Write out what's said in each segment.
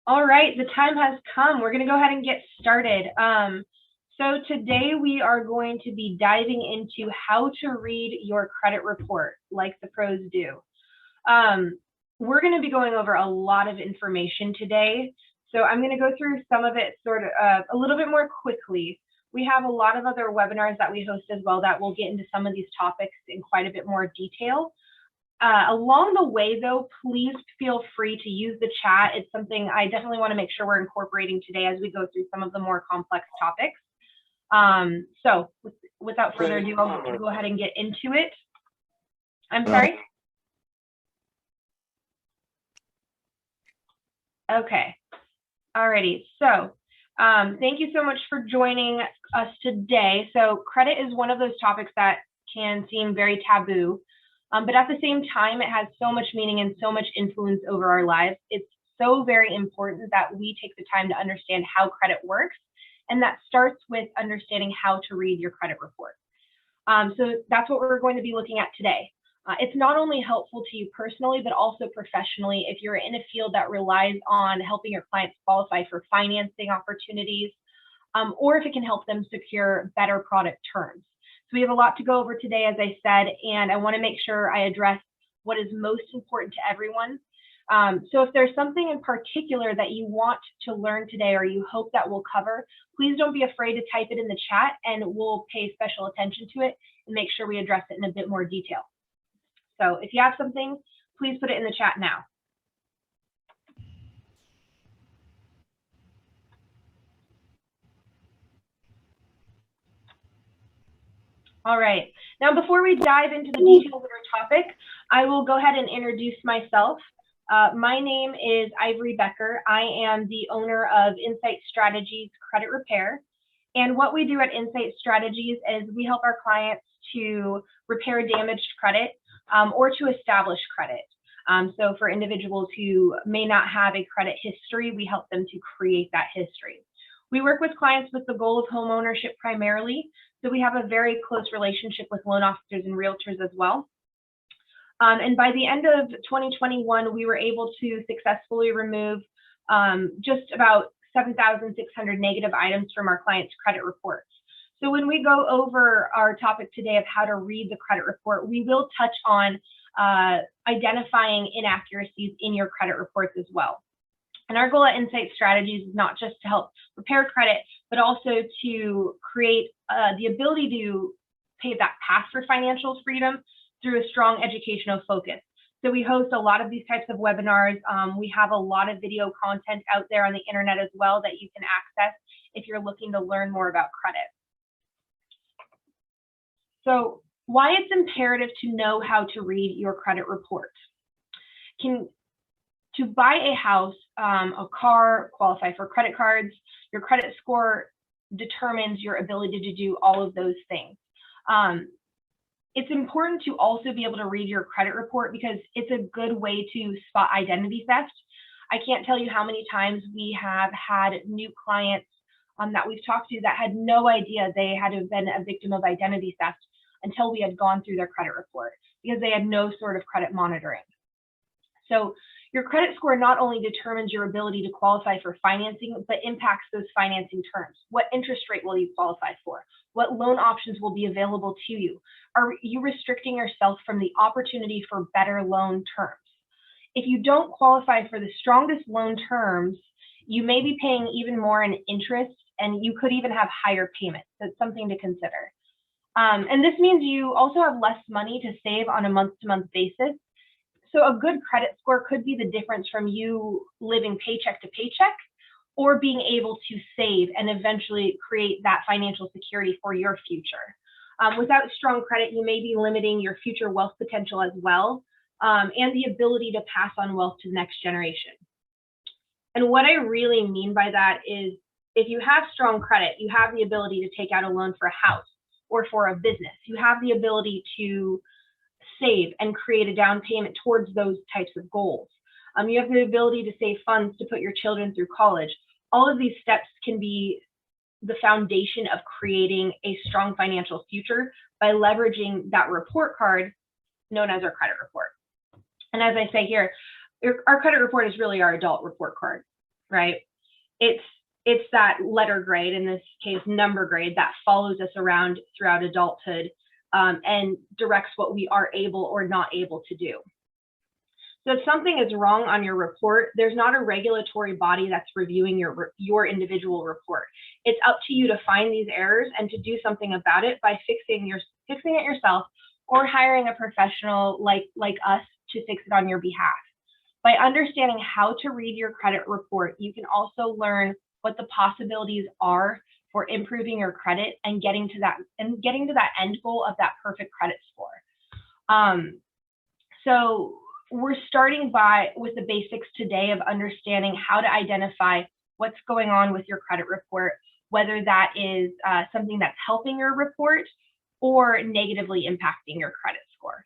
All right, the time has come. We're going to go ahead and get started. So today we are going to be diving into how to read your credit report like the pros do. We're going to be going over a lot of information today. So I'm going to go through some of it sort of a little bit more quickly. We have a lot of other webinars that we host as well that will get into some of these topics in quite a bit more detail. Along the way, though, please feel free to use the chat. It's something I definitely want to make sure we're incorporating today as we go through some of the more complex topics. So without further ado, I'll go ahead and get into it. I'm sorry? Okay. Alrighty. So thank you so much for joining us today. So credit is one of those topics that can seem very taboo. But at the same time, it has so much meaning and so much influence over our lives. It's so very important that we take the time to understand how credit works. And that starts with understanding how to read your credit report. So that's what we're going to be looking at today. It's not only helpful to you personally, but also professionally if you're in a field that relies on helping your clients qualify for financing opportunities, or if it can help them secure better product terms. So we have a lot to go over today, as I said, and I want to make sure I address what is most important to everyone. So if there's something in particular that you want to learn today or you hope that we'll cover, please don't be afraid to type it in the chat and we'll pay special attention to it and make sure we address it in a bit more detail. So if you have something, please put it in the chat now. All right. Now, before we dive into the details of our topic, I will go ahead and introduce myself. My name is Ivory Becker. I am the owner of Insight Strategies Credit Repair. And what we do at Insight Strategies is we help our clients to repair damaged credit or to establish credit. So for individuals who may not have a credit history, we help them to create that history. We work with clients with the goal of home ownership primarily. So we have a very close relationship with loan officers and realtors as well. And by the end of 2021, we were able to successfully remove just about 7,600 negative items from our clients' credit reports. So when we go over our topic today of how to read the credit report, we will touch on identifying inaccuracies in your credit reports as well. And our goal at Insight Strategies is not just to help repair credit, but also to create the ability to pave that path for financial freedom through a strong educational focus. So we host a lot of these types of webinars. We have a lot of video content out there on the internet as well that you can access if you're looking to learn more about credit. So why it's imperative to know how to read your credit report. To buy a house, a car, qualify for credit cards, your credit score determines your ability to do all of those things. It's important to also be able to read your credit report because it's a good way to spot identity theft. I can't tell you how many times we have had new clients that we've talked to that had no idea they had been a victim of identity theft until we had gone through their credit report because they had no sort of credit monitoring. So your credit score not only determines your ability to qualify for financing, but impacts those financing terms. What interest rate will you qualify for? What loan options will be available to you? Are you restricting yourself from the opportunity for better loan terms? If you don't qualify for the strongest loan terms, you may be paying even more in interest, and you could even have higher payments. That's something to consider. And this means you also have less money to save on a month-to-month basis. So a good credit score could be the difference from you living paycheck to paycheck or being able to save and eventually create that financial security for your future. Without strong credit, you may be limiting your future wealth potential as well, and the ability to pass on wealth to the next generation. And what I really mean by that is if you have strong credit, you have the ability to take out a loan for a house or for a business. You have the ability to save and create a down payment towards those types of goals. You have the ability to save funds to put your children through college. All of these steps can be the foundation of creating a strong financial future by leveraging that report card known as our credit report. And as I say here, our credit report is really our adult report card. right? It's that letter grade, in this case, number grade, that follows us around throughout adulthood and directs what we are able or not able to do. So if something is wrong on your report, there's not a regulatory body that's reviewing your individual report. It's up to you to find these errors and to do something about it by fixing it yourself, or hiring a professional like us to fix it on your behalf. By understanding how to read your credit report, you can also learn what the possibilities are for improving your credit and getting to that end goal of that perfect credit score. So we're starting with the basics today of understanding how to identify what's going on with your credit report, whether that is something that's helping your report or negatively impacting your credit score.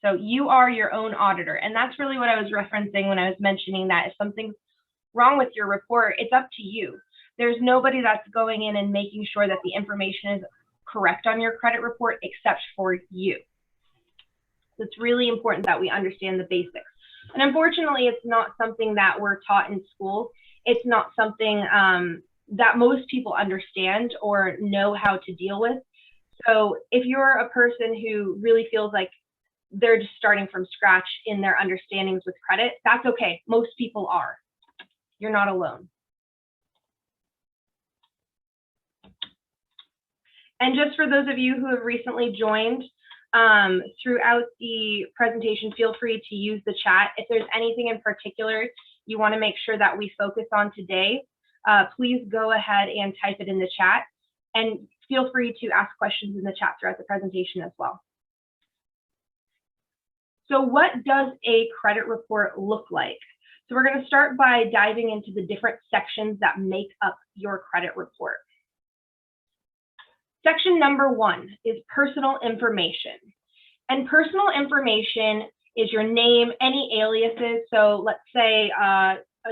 So you are your own auditor, and that's really what I was referencing when I was mentioning that if something's wrong with your report, it's up to you. There's nobody that's going in and making sure that the information is correct on your credit report except for you. So it's really important that we understand the basics. And unfortunately, it's not something that we're taught in school. It's not something that most people understand or know how to deal with. So if you're a person who really feels like they're just starting from scratch in their understandings with credit, that's okay. Most people are. You're not alone. And just for those of you who have recently joined, throughout the presentation, feel free to use the chat. If there's anything in particular you want to make sure that we focus on today, please go ahead and type it in the chat, and feel free to ask questions in the chat throughout the presentation as well. So what does a credit report look like? So we're going to start by diving into the different sections that make up your credit report. Section number 1 is personal information. And personal information is your name, any aliases. So let's say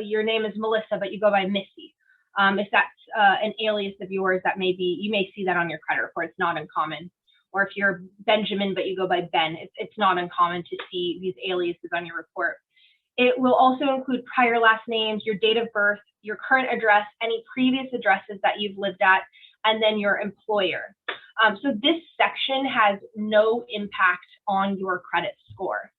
your name is Melissa, but you go by Missy. If that's an alias of yours, that you may see that on your credit report. It's not uncommon. Or if you're Benjamin, but you go by Ben, it's not uncommon to see these aliases on your report. It will also include prior last names, your date of birth, your current address, any previous addresses that you've lived at, and then your employer. So this section has no impact on your credit score.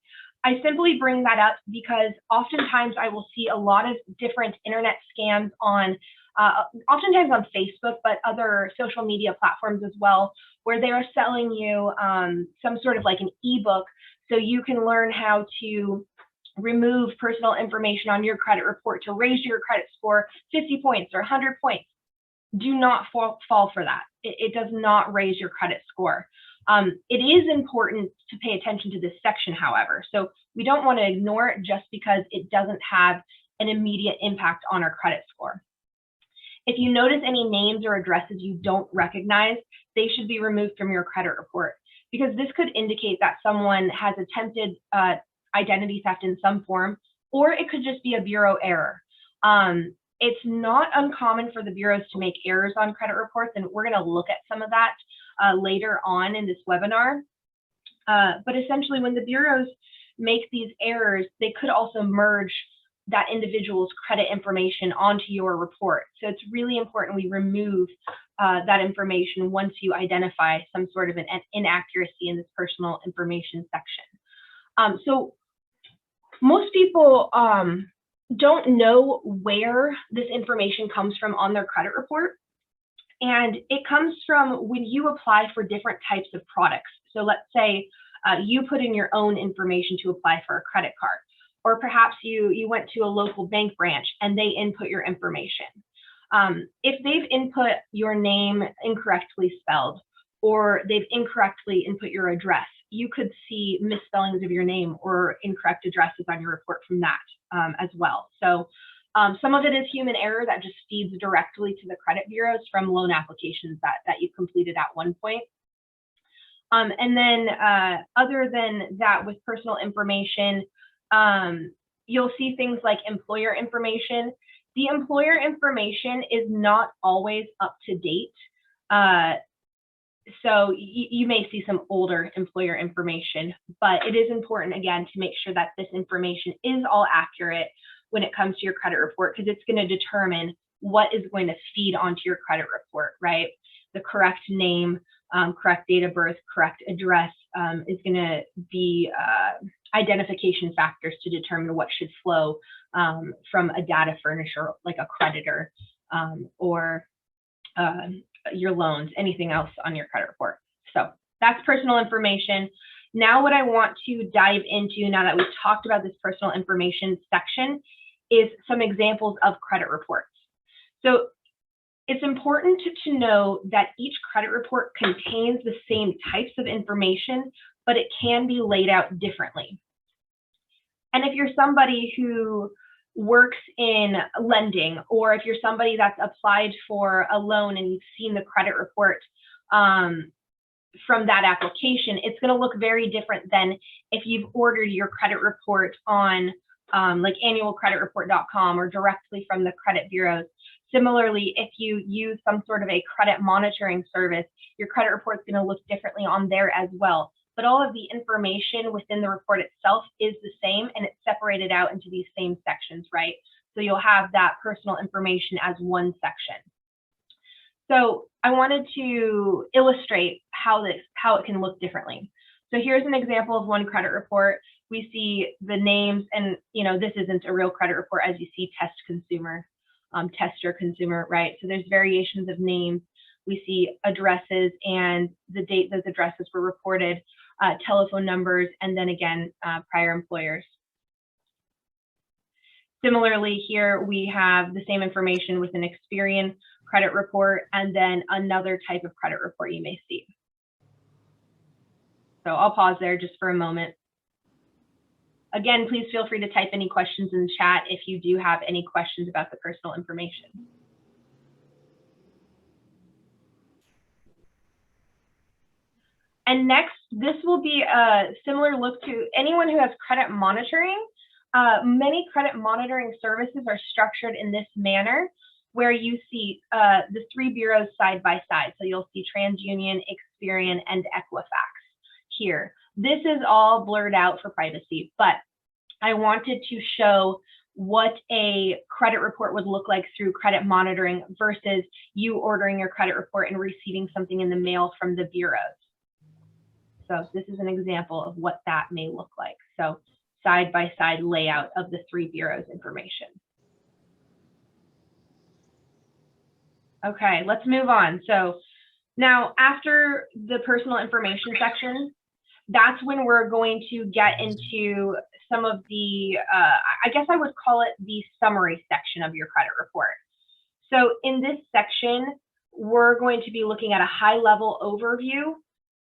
I simply bring that up because oftentimes I will see a lot of different internet scams on, oftentimes on Facebook, but other social media platforms as well, where they are selling you some sort of like an ebook so you can learn how to remove personal information on your credit report to raise your credit score 50 points or 100 points. Do not fall for that. It does not raise your credit score. It is important to pay attention to this section, however. So we don't want to ignore it just because it doesn't have an immediate impact on our credit score. If you notice any names or addresses you don't recognize, they should be removed from your credit report, because this could indicate that someone has attempted identity theft in some form, or it could just be a bureau error. It's not uncommon for the bureaus to make errors on credit reports, and we're going to look at some of that later on in this webinar. But essentially, when the bureaus make these errors, they could also merge that individual's credit information onto your report. So it's really important we remove that information once you identify some sort of an inaccuracy in this personal information section. So most people don't know where this information comes from on their credit report. And it comes from when you apply for different types of products. So let's say you put in your own information to apply for a credit card, or perhaps you went to a local bank branch and they input your information. If they've input your name incorrectly spelled, or they've incorrectly input your address, you could see misspellings of your name or incorrect addresses on your report from that as well. So some of it is human error that just feeds directly to the credit bureaus from loan applications that you've completed at one point. And then other than that, with personal information, you'll see things like employer information. The employer information is not always up to date. So you may see some older employer information, but it is important, again, to make sure that this information is all accurate when it comes to your credit report, because it's going to determine what is going to feed onto your credit report, right? The correct name, correct date of birth, correct address is going to be identification factors to determine what should flow from a data furnisher, like a creditor or your loans, anything else on your credit report. So that's personal information. Now what I want to dive into, now that we've talked about this personal information section, is some examples of credit reports. So it's important to know that each credit report contains the same types of information, but it can be laid out differently. And if you're somebody who works in lending, or if you're somebody that's applied for a loan and you've seen the credit report from that application, it's going to look very different than if you've ordered your credit report on like annualcreditreport.com or directly from the credit bureaus. Similarly, if you use some sort of a credit monitoring service, your credit report is going to look differently on there as well. But all of the information within the report itself is the same, and it's separated out into these same sections, right? So you'll have that personal information as one section. So I wanted to illustrate how it can look differently. So here's an example of one credit report. We see the names, and this isn't a real credit report, as you see test consumer, tester consumer, right? So there's variations of names. We see addresses and the date those addresses were reported, telephone numbers, and then again, prior employers. Similarly, here we have the same information with an Experian credit report and then another type of credit report you may see. So I'll pause there just for a moment. Again, please feel free to type any questions in the chat if you do have any questions about the personal information. And next, this will be a similar look to anyone who has credit monitoring. Many credit monitoring services are structured in this manner, where you see the three bureaus side by side. So you'll see TransUnion, Experian, and Equifax here. This is all blurred out for privacy, but I wanted to show what a credit report would look like through credit monitoring versus you ordering your credit report and receiving something in the mail from the bureaus. So this is an example of what that may look like. So side-by-side layout of the three bureaus information. Okay, let's move on. So now after the personal information section, that's when we're going to get into some of the, I guess I would call it the summary section of your credit report. So in this section, we're going to be looking at a high-level overview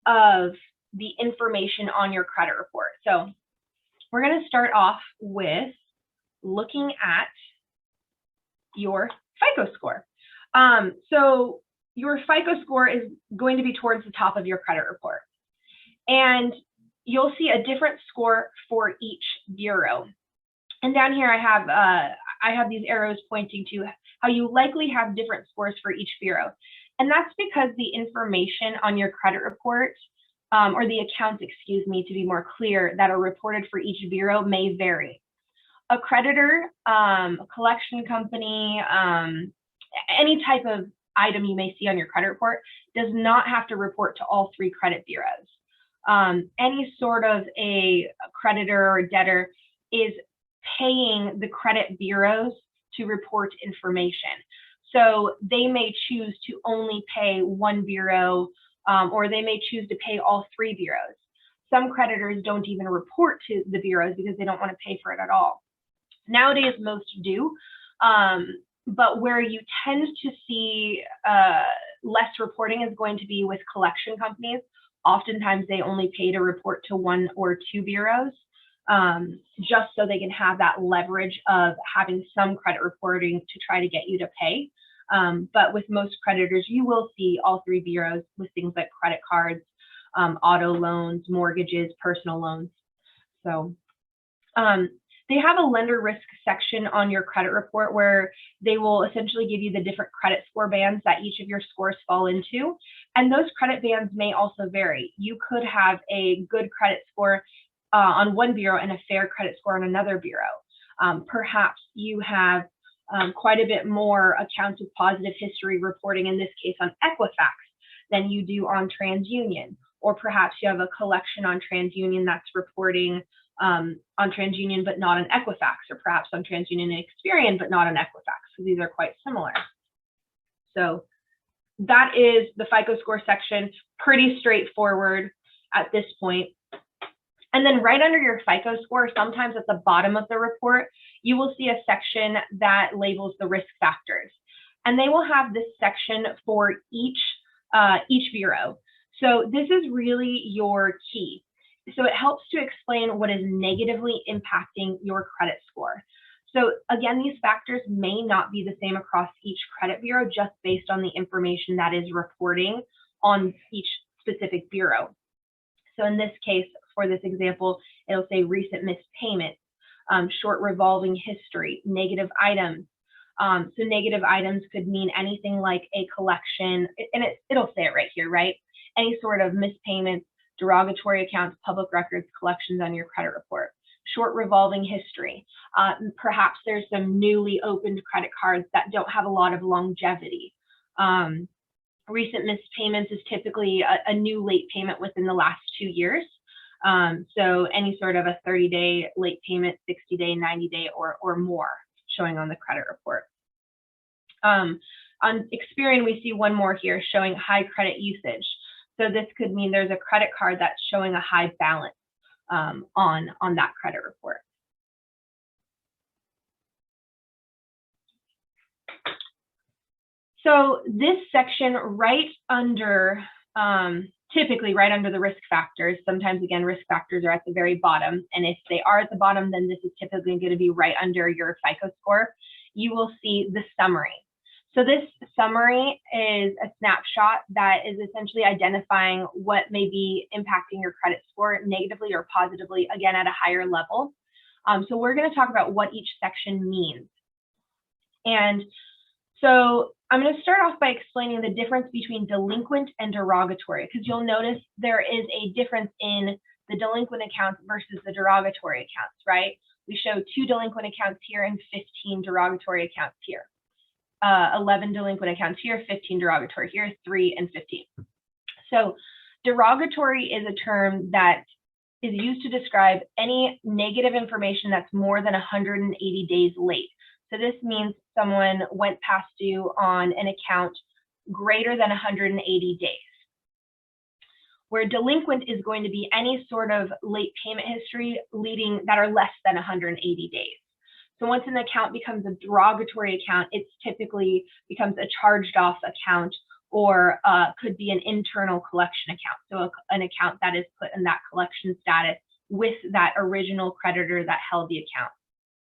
of the information on your credit report. So we're going to start off with looking at your FICO score. So your FICO score is going to be towards the top of your credit report. And you'll see a different score for each bureau. And down here I have these arrows pointing to how you likely have different scores for each bureau. And that's because the information on your credit report, or the accounts, excuse me, to be more clear, that are reported for each bureau may vary. A creditor, a collection company, any type of item you may see on your credit report does not have to report to all three credit bureaus. Any sort of a creditor or debtor is paying the credit bureaus to report information. So they may choose to only pay one bureau, or they may choose to pay all three bureaus. Some creditors don't even report to the bureaus because they don't want to pay for it at all. Nowadays, most do, but where you tend to see less reporting is going to be with collection companies. Oftentimes, they only pay to report to one or two bureaus, just so they can have that leverage of having some credit reporting to try to get you to pay. But with most creditors, you will see all three bureaus with things like credit cards, auto loans, mortgages, personal loans. So they have a lender risk section on your credit report where they will essentially give you the different credit score bands that each of your scores fall into. And those credit bands may also vary. You could have a good credit score on one bureau and a fair credit score on another bureau. Perhaps you have quite a bit more accounts with positive history reporting, in this case on Equifax, than you do on TransUnion. Or perhaps you have a collection on TransUnion that's reporting on TransUnion but not on Equifax, or perhaps on TransUnion and Experian but not on Equifax. So these are quite similar. So that is the FICO Score section, pretty straightforward at this point. And then right under your FICO Score, sometimes at the bottom of the report, you will see a section that labels the risk factors. And they will have this section for each bureau. So this is really your key. So it helps to explain what is negatively impacting your credit score. So again, these factors may not be the same across each credit bureau, just based on the information that is reporting on each specific bureau. So in this case, for this example, it'll say recent missed payments, short revolving history, negative items. So negative items could mean anything like a collection, and it'll say it right here, right? Any sort of missed payments, derogatory accounts, public records, collections on your credit report. Short revolving history. Perhaps there's some newly opened credit cards that don't have a lot of longevity. Recent missed payments is typically a new late payment within the last 2 years. So any sort of a 30-day late payment, 60-day, 90-day, or more showing on the credit report. On Experian, we see one more here showing high credit usage. So this could mean there's a credit card that's showing a high balance on that credit report. So this section right under, typically right under the risk factors, sometimes again, risk factors are at the very bottom. And if they are at the bottom, then this is typically going to be right under your FICO score. You will see the summary. So this summary is a snapshot that is essentially identifying what may be impacting your credit score negatively or positively, again, at a higher level. So we're going to talk about what each section means. And so I'm going to start off by explaining the difference between delinquent and derogatory, because you'll notice there is a difference in the delinquent accounts versus the derogatory accounts, right? We show 2 delinquent accounts here and 15 derogatory accounts here. 11 delinquent accounts here, 15 derogatory here, 3 and 15. So derogatory is a term that is used to describe any negative information that's more than 180 days late. So this means someone went past due on an account greater than 180 days. Where delinquent is going to be any sort of late payment history leading that are less than 180 days. So once an account becomes a derogatory account, it typically becomes a charged off account, or could be an internal collection account. So an account that is put in that collection status with that original creditor that held the account.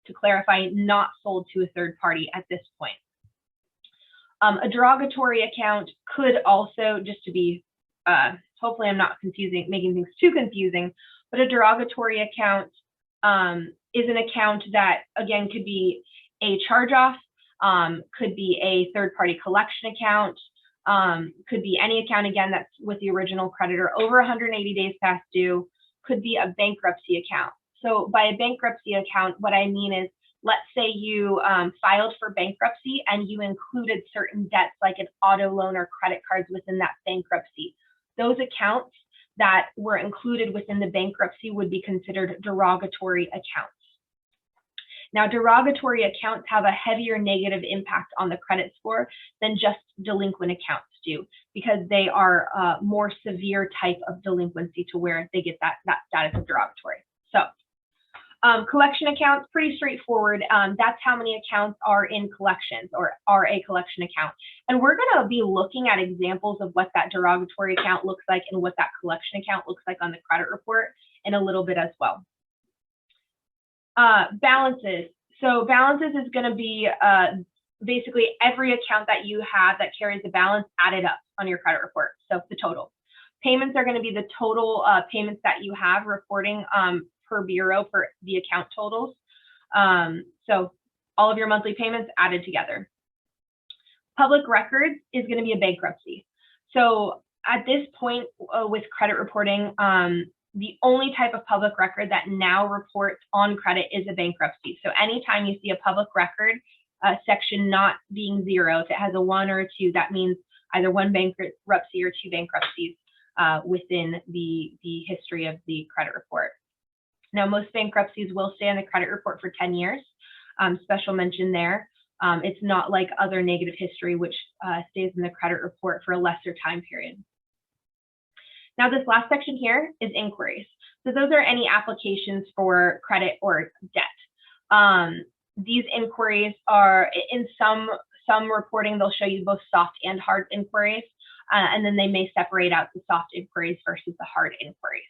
To clarify, not sold to a third party at this point. A derogatory account could also, just to be, hopefully I'm not making things too confusing, but a derogatory account is an account that, again, could be a charge-off, could be a third-party collection account, could be any account, again, that's with the original creditor over 180 days past due, could be a bankruptcy account. So by a bankruptcy account, what I mean is, let's say you filed for bankruptcy and you included certain debts like an auto loan or credit cards within that bankruptcy. Those accounts that were included within the bankruptcy would be considered derogatory accounts. Now, derogatory accounts have a heavier negative impact on the credit score than just delinquent accounts do, because they are a more severe type of delinquency to where they get that status of derogatory. So collection accounts, pretty straightforward. That's how many accounts are in collections or are a collection account. And we're going to be looking at examples of what that derogatory account looks like and what that collection account looks like on the credit report in a little bit as well. Balances. So balances is going to be basically every account that you have that carries a balance added up on your credit report. So the total. Payments are going to be the total payments that you have reporting per bureau for the account totals. So all of your monthly payments added together. Public records is going to be a bankruptcy. So at this point with credit reporting, the only type of public record that now reports on credit is a bankruptcy. So anytime you see a public record section not being 0, if it has a 1 or a 2, that means either 1 bankruptcy or 2 bankruptcies within the history of the credit report. Now, most bankruptcies will stay on the credit report for 10 years. Special mention there. It's not like other negative history, which stays in the credit report for a lesser time period. Now, this last section here is inquiries. So those are any applications for credit or debt. These inquiries are, in some reporting, they'll show you both soft and hard inquiries, and then they may separate out the soft inquiries versus the hard inquiries.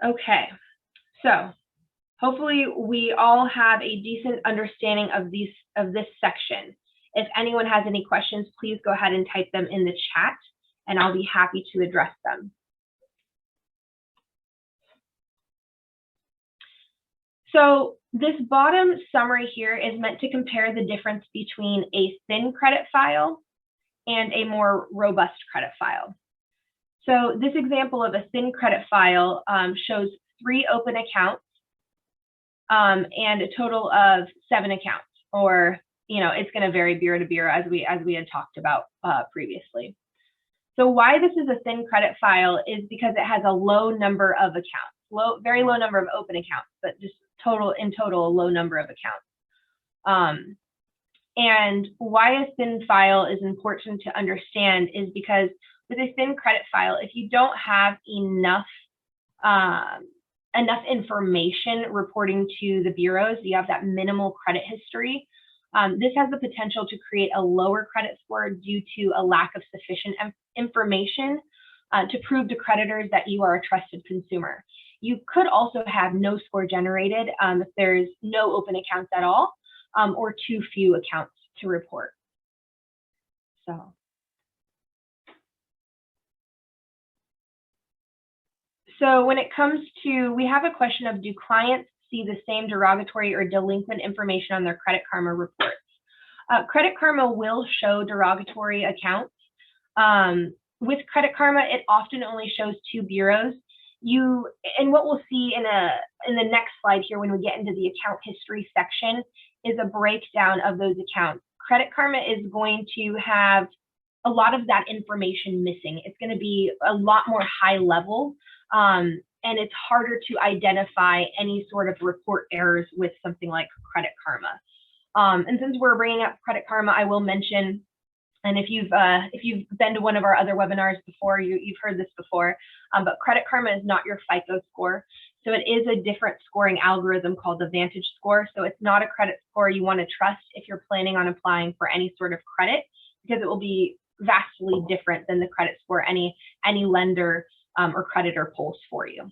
Okay, so hopefully we all have a decent understanding of this section. If anyone has any questions, please go ahead and type them in the chat, and I'll be happy to address them. So this bottom summary here is meant to compare the difference between a thin credit file and a more robust credit file. So this example of a thin credit file shows 3 open accounts and a total of 7 accounts, or it's going to vary bureau to bureau as we had talked about previously. So why this is a thin credit file is because it has a low number of accounts, very low number of open accounts, but just in total a low number of accounts. And why a thin file is important to understand is because with a thin credit file, if you don't have enough information reporting to the bureaus, you have that minimal credit history. This has the potential to create a lower credit score due to a lack of sufficient information to prove to creditors that you are a trusted consumer. You could also have no score generated if there's no open accounts at all, or too few accounts to report. So when it comes to, we have a question of, do clients see the same derogatory or delinquent information on their Credit Karma reports? Credit Karma will show derogatory accounts. With Credit Karma, it often only shows 2 bureaus. And what we'll see in the next slide here when we get into the account history section is a breakdown of those accounts. Credit Karma is going to have a lot of that information missing. It's going to be a lot more high level, and it's harder to identify any sort of report errors with something like Credit Karma. And since we're bringing up Credit Karma, I will mention, and if you've been to one of our other webinars before, you've heard this before, but Credit Karma is not your FICO score. So it is a different scoring algorithm called the Vantage score. So it's not a credit score you want to trust if you're planning on applying for any sort of credit, because it will be vastly different than the credit score any lender or creditor pulls for you.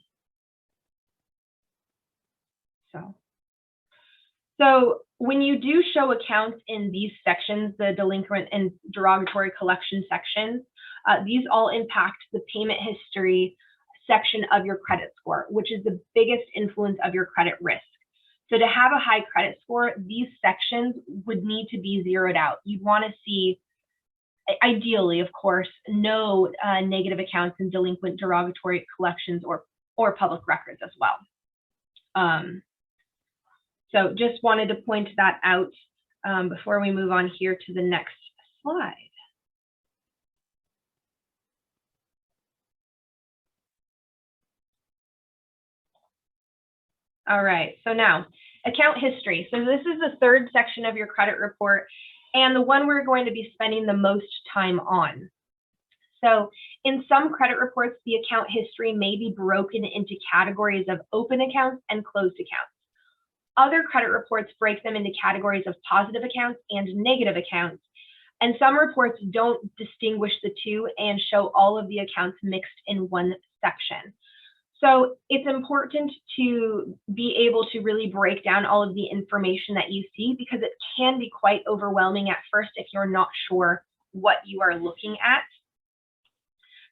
So when you do show accounts in these sections, the delinquent and derogatory collection sections, these all impact the payment history section of your credit score, which is the biggest influence of your credit risk. So to have a high credit score, these sections would need to be zeroed out. You'd want to see, ideally, of course, no negative accounts and delinquent derogatory collections or public records as well. So just wanted to point that out before we move on here to the next slide. All right, so now account history. So this is the third section of your credit report and the one we're going to be spending the most time on. So in some credit reports, the account history may be broken into categories of open accounts and closed accounts. Other credit reports break them into categories of positive accounts and negative accounts. And some reports don't distinguish the two and show all of the accounts mixed in one section. So it's important to be able to really break down all of the information that you see, because it can be quite overwhelming at first if you're not sure what you are looking at.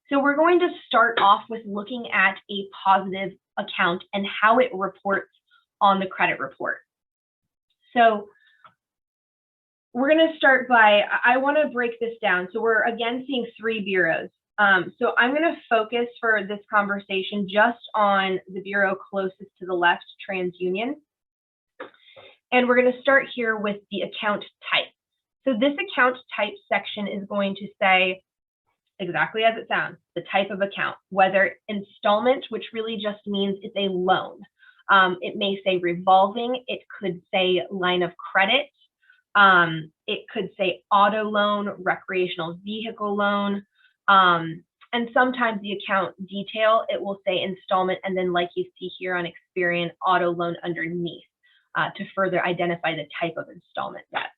So we're going to start off with looking at a positive account and how it reports on the credit report. So we're going to start by, I want to break this down. So we're again seeing 3 bureaus. So I'm going to focus for this conversation just on the bureau closest to the left, TransUnion. And we're going to start here with the account type. So this account type section is going to say exactly as it sounds, the type of account, whether installment, which really just means it's a loan. It may say revolving, it could say line of credit, it could say auto loan, recreational vehicle loan, and sometimes the account detail, it will say installment, and then like you see here on Experian, auto loan underneath to further identify the type of installment debt.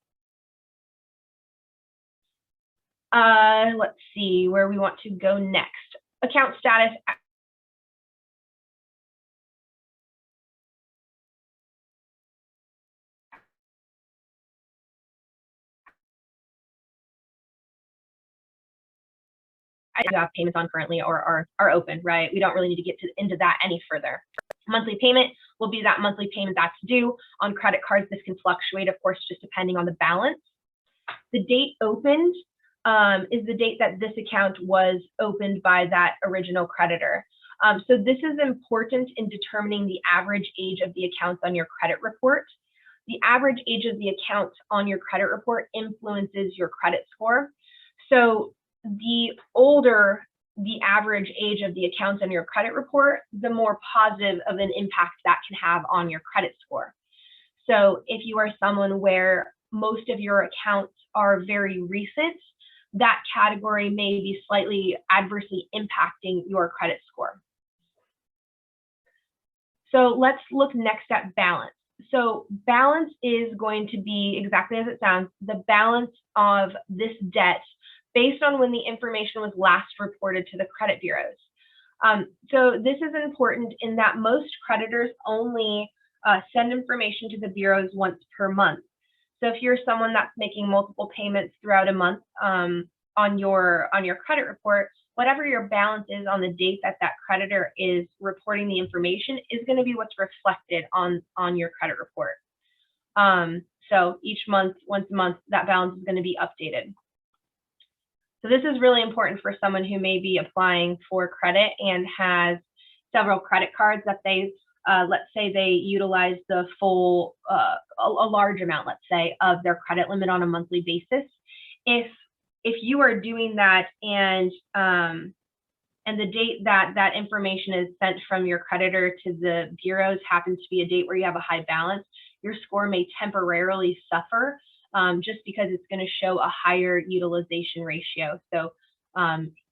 Let's see where we want to go next. Account status. I have payments on currently or are open, right? We don't really need to get into that any further. Monthly payment will be that monthly payment that's due. On credit cards, this can fluctuate, of course, just depending on the balance. The date opened is the date that this account was opened by that original creditor. So this is important in determining the average age of the accounts on your credit report. The average age of the accounts on your credit report influences your credit score. So the older the average age of the accounts on your credit report, the more positive of an impact that can have on your credit score. So if you are someone where most of your accounts are very recent, that category may be slightly adversely impacting your credit score. So let's look next at balance. So balance is going to be exactly as it sounds, the balance of this debt based on when the information was last reported to the credit bureaus. So this is important in that most creditors only send information to the bureaus once per month. So if you're someone that's making multiple payments throughout a month on your credit report, whatever your balance is on the date that that creditor is reporting the information is going to be what's reflected on your credit report. So each month, once a month, that balance is going to be updated. So this is really important for someone who may be applying for credit and has several credit cards that they, let's say they utilize the full, a large amount, let's say, of their credit limit on a monthly basis. If you are doing that and the date that that information is sent from your creditor to the bureaus happens to be a date where you have a high balance, your score may temporarily suffer just because it's going to show a higher utilization ratio. So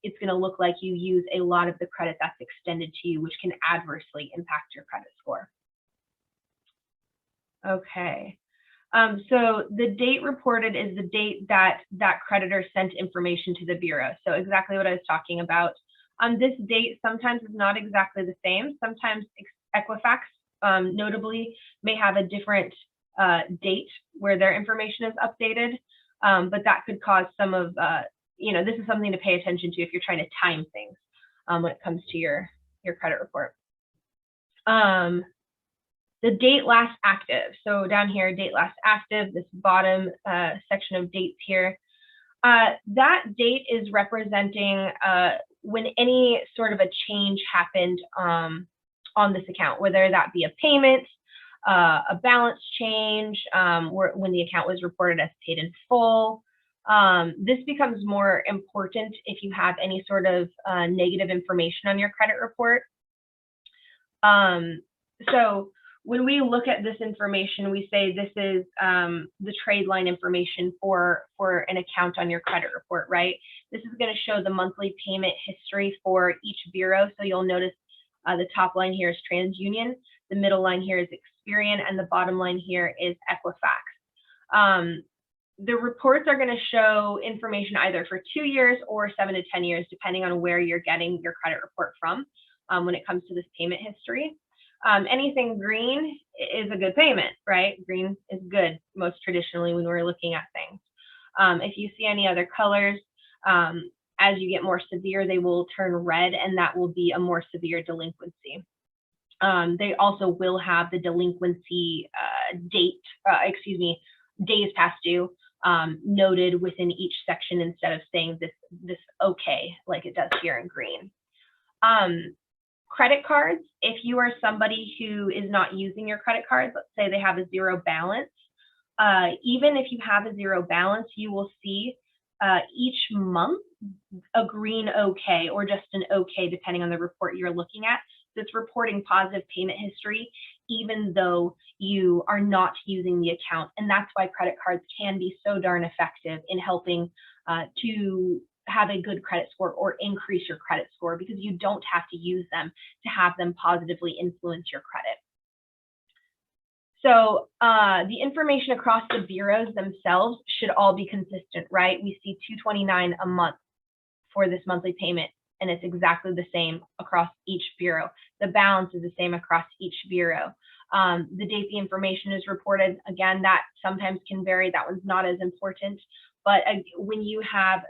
it's going to look like you use a lot of the credit that's extended to you, which can adversely impact your credit score. Okay. So the date reported is the date that that creditor sent information to the bureau. So exactly what I was talking about. This date sometimes is not exactly the same. Sometimes Equifax, notably, may have a different date where their information is updated, but that could cause some of, this is something to pay attention to if you're trying to time things when it comes to your credit report. The date last active. So down here, date last active, this bottom section of dates here. That date is representing when any sort of a change happened on this account, whether that be a payment, a balance change, when the account was reported as paid in full. This becomes more important if you have any sort of negative information on your credit report. So when we look at this information, we say this is the trade line information for an account on your credit report, right? This is going to show the monthly payment history for each bureau. So you'll notice the top line here is TransUnion, the middle line here is Experian, and the bottom line here is Equifax. The reports are going to show information either for 2 years or 7 to 10 years, depending on where you're getting your credit report from when it comes to this payment history. Anything green is a good payment, right? Green is good most traditionally when we're looking at things. If you see any other colors, as you get more severe, they will turn red, and that will be a more severe delinquency. They also will have the delinquency days past due noted within each section instead of saying this okay, like it does here in green. Credit cards, if you are somebody who is not using your credit cards, let's say they have a zero balance, even if you have a zero balance, you will see each month a green okay or just an okay depending on the report you're looking at. So it's reporting positive payment history even though you are not using the account. And that's why credit cards can be so darn effective in helping to have a good credit score or increase your credit score, because you don't have to use them to have them positively influence your credit. So the information across the bureaus themselves should all be consistent, right? We see $229 a month for this monthly payment, and it's exactly the same across each bureau. The balance is the same across each bureau. The date the information is reported, again, that sometimes can vary. That one's not as important. But when you have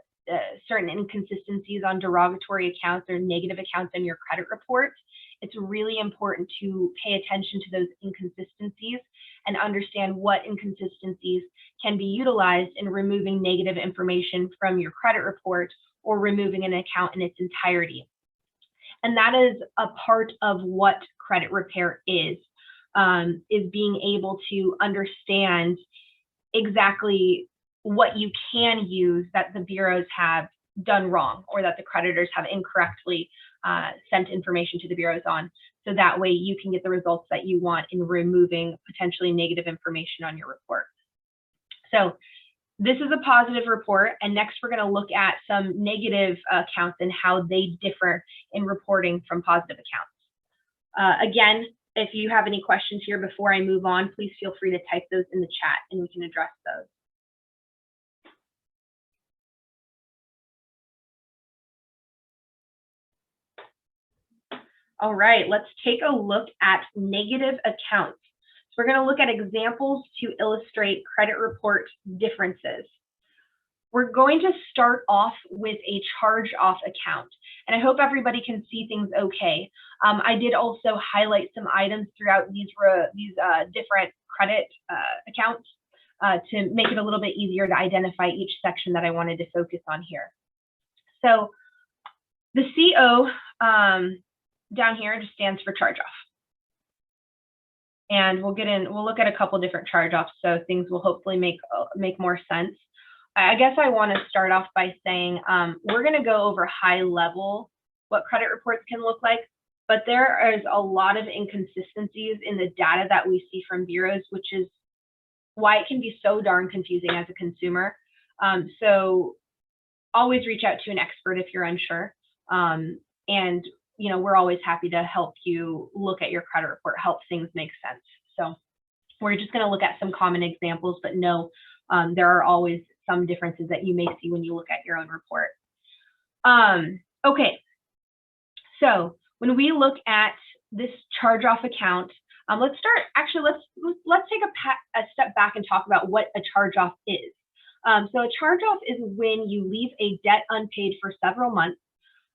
certain inconsistencies on derogatory accounts or negative accounts in your credit report, it's really important to pay attention to those inconsistencies and understand what inconsistencies can be utilized in removing negative information from your credit report or removing an account in its entirety. And that is a part of what credit repair is being able to understand exactly what you can use that the bureaus have done wrong or that the creditors have incorrectly sent information to the bureaus on. So that way you can get the results that you want in removing potentially negative information on your report. So this is a positive report, and next we're going to look at some negative accounts and how they differ in reporting from positive accounts. Again, if you have any questions here before I move on, please feel free to type those in the chat and we can address those. All right, let's take a look at negative accounts. So we're going to look at examples to illustrate credit report differences. We're going to start off with a charge-off account, and I hope everybody can see things okay. I did also highlight some items throughout these different credit accounts to make it a little bit easier to identify each section that I wanted to focus on here. So the CO down here just stands for charge-off. And we'll look at a couple different charge-offs, so things will hopefully make more sense. I guess I want to start off by saying we're going to go over high level what credit reports can look like, but there is a lot of inconsistencies in the data that we see from bureaus, which is why it can be so darn confusing as a consumer. So always reach out to an expert if you're unsure. And we're always happy to help you look at your credit report, help things make sense. So we're just going to look at some common examples, but no, there are always some differences that you may see when you look at your own report. Okay, so when we look at this charge-off account, let's take a step back and talk about what a charge-off is. So a charge-off is when you leave a debt unpaid for several months.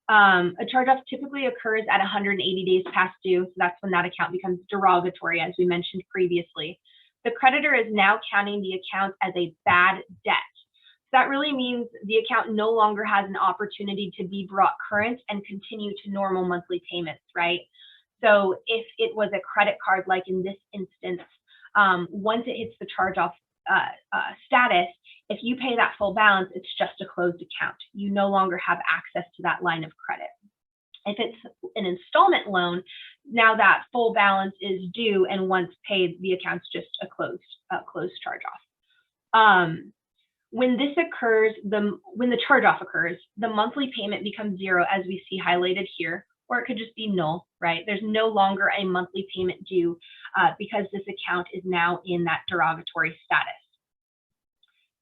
A charge-off typically occurs at 180 days past due, so that's when that account becomes derogatory, as we mentioned previously. The creditor is now counting the account as a bad debt. So that really means the account no longer has an opportunity to be brought current and continue to normal monthly payments, right? So if it was a credit card, like in this instance, once it hits the charge-off status, if you pay that full balance, it's just a closed account. You no longer have access to that line of credit. If it's an installment loan, now that full balance is due, and once paid, the account's just a closed charge-off. When this occurs, when the charge-off occurs, the monthly payment becomes zero, as we see highlighted here, or it could just be null, right? There's no longer a monthly payment due because this account is now in that derogatory status.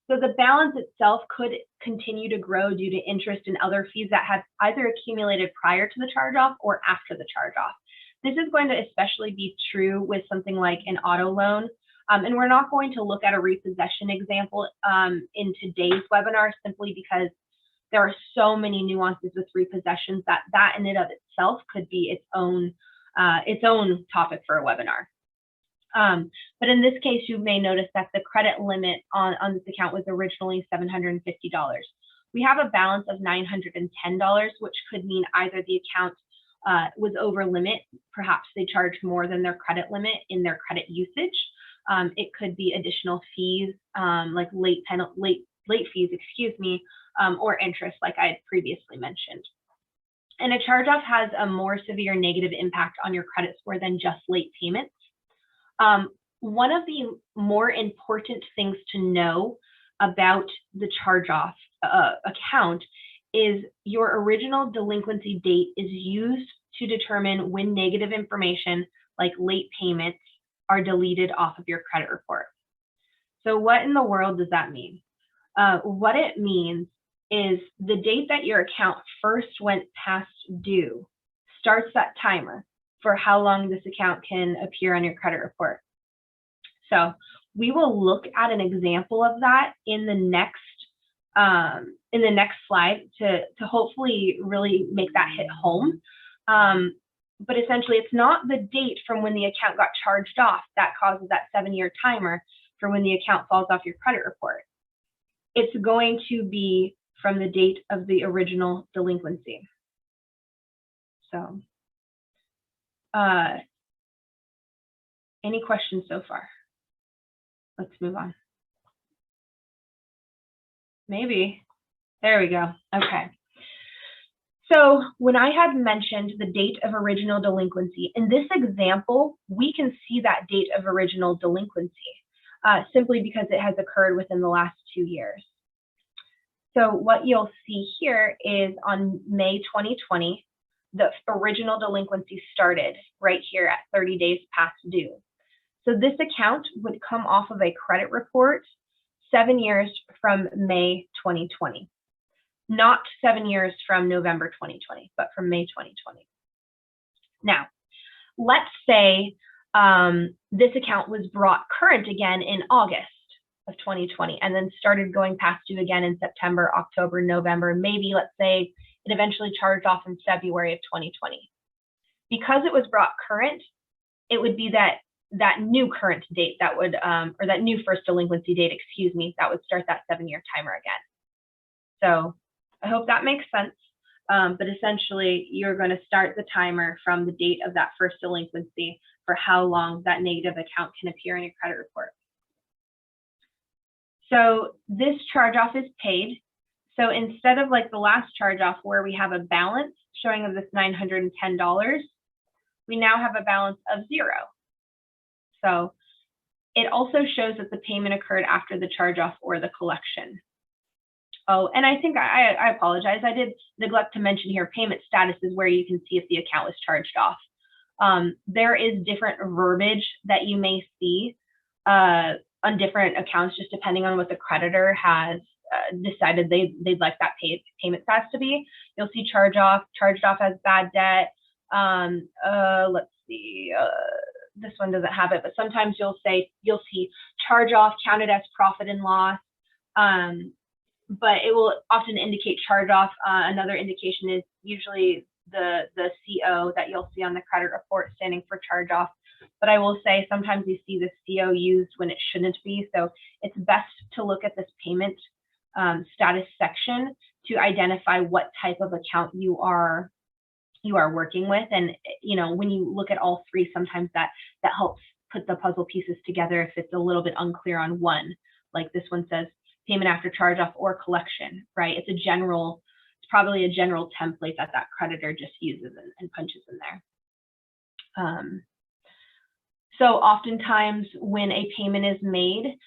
So the balance itself could continue to grow due to interest and other fees that have either accumulated prior to the charge-off or after the charge-off. This is going to especially be true with something like an auto loan. And we're not going to look at a repossession example in today's webinar, simply because there are so many nuances with repossessions that in and of itself could be its own topic for a webinar. But in this case, you may notice that the credit limit on this account was originally $750. We have a balance of $910, which could mean either the account was over limit, perhaps they charged more than their credit limit in their credit usage. It could be additional fees, like late fees, or interest, like I had previously mentioned. And a charge-off has a more severe negative impact on your credit score than just late payments. One of the more important things to know about the charge-off account is your original delinquency date is used to determine when negative information like late payments are deleted off of your credit report. So what in the world does that mean? What it means is the date that your account first went past due starts that timer for how long this account can appear on your credit report. So we will look at an example of that in the next slide to hopefully really make that hit home. But essentially, it's not the date from when the account got charged off that causes that 7-year timer for when the account falls off your credit report. It's going to be from the date of the original delinquency. So, any questions so far? Let's move on. Maybe. There we go. Okay. So when I had mentioned the date of original delinquency, in this example, we can see that date of original delinquency simply because it has occurred within the last 2 years. So what you'll see here is on May 2020, the original delinquency started right here at 30 days past due. So this account would come off of a credit report 7 years from May 2020. Not 7 years from November 2020, but from May 2020. Now, let's say this account was brought current again in August of 2020 and then started going past due again in September, October, November, maybe let's say it eventually charged off in February of 2020. Because it was brought current, it would be that new current date that would, or that new first delinquency date, that would start that 7-year timer again. So I hope that makes sense. But essentially, you're going to start the timer from the date of that first delinquency for how long that negative account can appear in your credit report. So this charge-off is paid. So instead of like the last charge-off where we have a balance showing of this $910, we now have a balance of 0. So it also shows that the payment occurred after the charge-off or the collection. Oh, and I think I apologize. I did neglect to mention here, payment status is where you can see if the account was charged off. There is different verbiage that you may see on different accounts, just depending on what the creditor has decided they'd like that payment status to be. You'll see charged off as bad debt. Let's see. This one doesn't have it, but sometimes you'll see charge off counted as profit and loss. But it will often indicate charge off. Another indication is usually the CO that you'll see on the credit report standing for charge off. But I will say sometimes you see the CO used when it shouldn't be. So it's best to look at this payment status section to identify what type of account you are working with. And when you look at all three, sometimes that helps put the puzzle pieces together if it's a little bit unclear on one. Like this one says payment after charge off or collection, right? It's probably a general template that creditor just uses and punches in there. So oftentimes when a payment is made,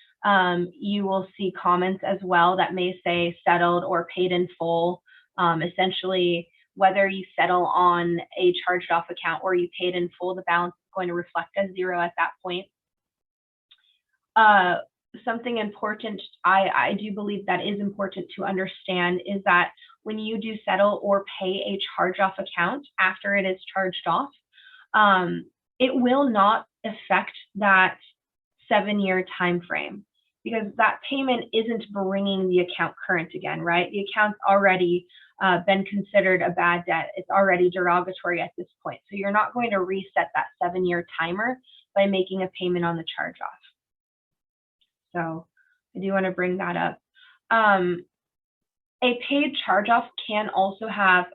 you will see comments as well that may say settled or paid in full. Essentially, whether you settle on a charged off account or you paid in full, the balance is going to reflect as 0 at that point. Something important, I do believe that is important to understand, is that when you do settle or pay a charge-off account after it is charged off, it will not affect that 7-year time frame, because that payment isn't bringing the account current again, right? The account's already been considered a bad debt. It's already derogatory at this point. So you're not going to reset that 7-year timer by making a payment on the charge-off. So I do want to bring that up. A paid charge-off can also have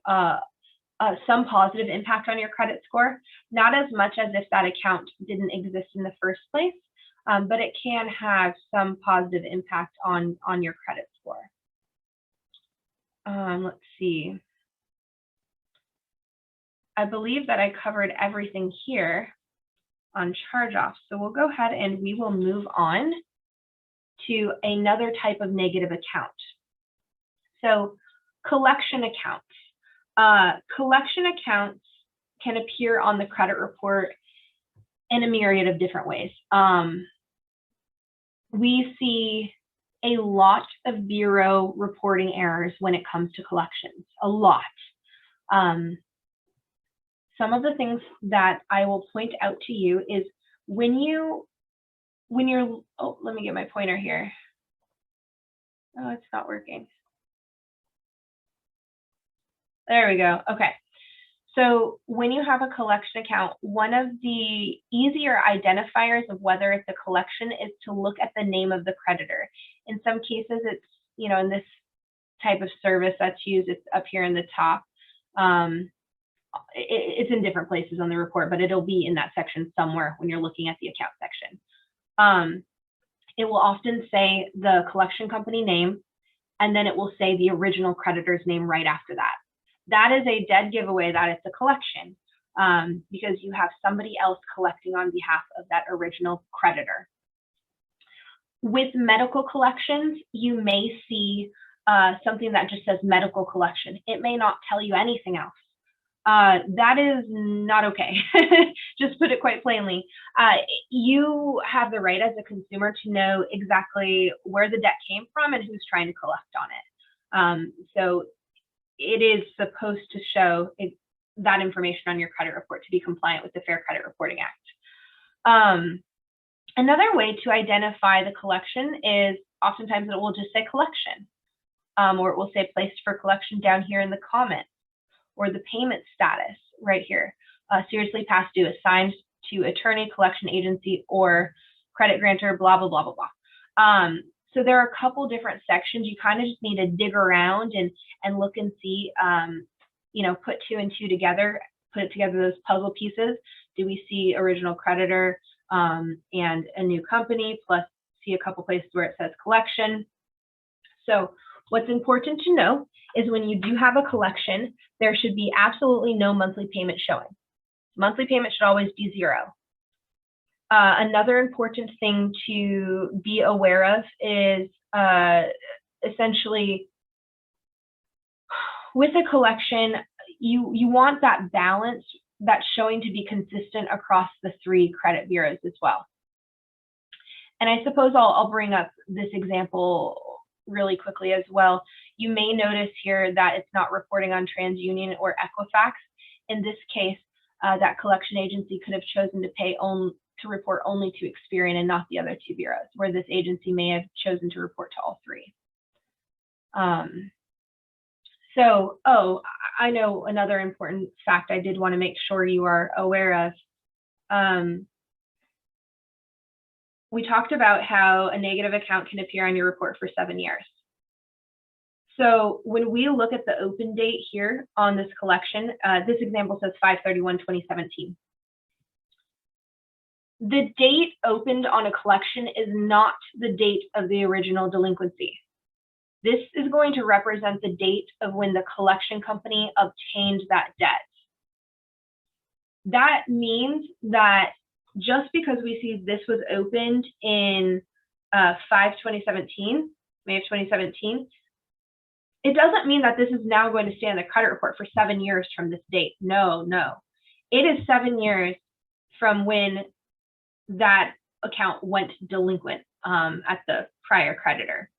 some positive impact on your credit score, not as much as if that account didn't exist in the first place, but it can have some positive impact on your credit score. Let's see. I believe that I covered everything here on charge-offs. So we'll go ahead and we will move on to another type of negative account. So collection accounts. Collection accounts can appear on the credit report in a myriad of different ways. We see a lot of bureau reporting errors when it comes to collections, a lot. Some of the things that I will point out to you is when you're, oh, let me get my pointer here. Oh, it's not working. There we go. Okay. So when you have a collection account, one of the easier identifiers of whether it's a collection is to look at the name of the creditor. In some cases, it's, you know, in this type of service that's used, it's up here in the top. It's in different places on the report, but it'll be in that section somewhere when you're looking at the account section. It will often say the collection company name, and then it will say the original creditor's name right after that. That is a dead giveaway that it's a collection, because you have somebody else collecting on behalf of that original creditor. With medical collections, you may see something that just says medical collection. It may not tell you anything else. That is not okay. Just put it quite plainly. You have the right as a consumer to know exactly where the debt came from and who's trying to collect on it. So it is supposed to show that information on your credit report to be compliant with the Fair Credit Reporting Act. Another way to identify the collection is oftentimes it will just say collection, or it will say placed for collection down here in the comments, or the payment status right here, seriously past due, assigned to attorney, collection agency, or credit grantor, blah, blah, blah, blah, blah. So there are a couple different sections. You kind of just need to dig around and look and see, you know, put two and two together, put it together, those puzzle pieces. Do we see original creditor and a new company, plus see a couple places where it says collection. So what's important to know is when you do have a collection, there should be absolutely no monthly payment showing. Monthly payment should always be 0. Another important thing to be aware of is essentially with a collection, you want that balance, that showing to be consistent across the 3 credit bureaus as well. And I suppose I'll bring up this example really quickly as well. You may notice here that it's not reporting on TransUnion or Equifax. In this case, that collection agency could have chosen to report only to Experian and not the other 2 bureaus, where this agency may have chosen to report to all 3. Oh, I know another important fact I did want to make sure you are aware of. We talked about how a negative account can appear on your report for 7 years. So when we look at the open date here on this collection, this example says 5/31/2017. The date opened on a collection is not the date of the original delinquency. This is going to represent the date of when the collection company obtained that debt. That means that just because we see this was opened in 5/2017, May of 2017, it doesn't mean that this is now going to stay on the credit report for 7 years from this date. No, no. It is 7 years from when that account went delinquent at the prior creditor.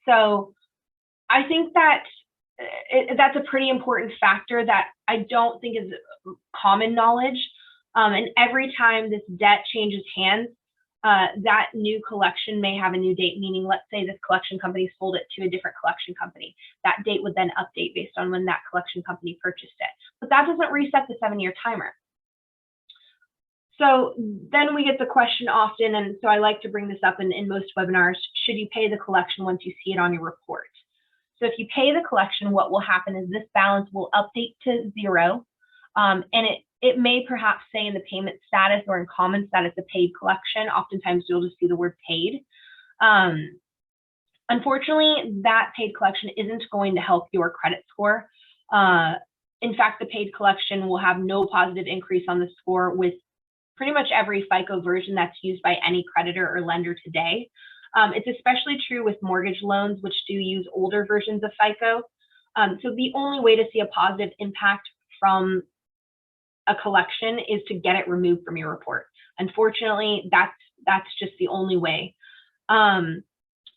So I think that that's a pretty important factor that I don't think is common knowledge. And every time this debt changes hands, that new collection may have a new date, meaning let's say this collection company sold it to a different collection company. That date would then update based on when that collection company purchased it. But that doesn't reset the 7-year timer. So then we get the question often, and so I like to bring this up in most webinars, should you pay the collection once you see it on your report? So if you pay the collection, what will happen is this balance will update to 0, and it may perhaps say in the payment status or in common status a paid collection. Oftentimes you'll just see the word paid. Unfortunately, that paid collection isn't going to help your credit score. In fact, the paid collection will have no positive increase on the score with pretty much every FICO version that's used by any creditor or lender today. It's especially true with mortgage loans, which do use older versions of FICO. So the only way to see a positive impact from a collection is to get it removed from your report. Unfortunately, that's just the only way. And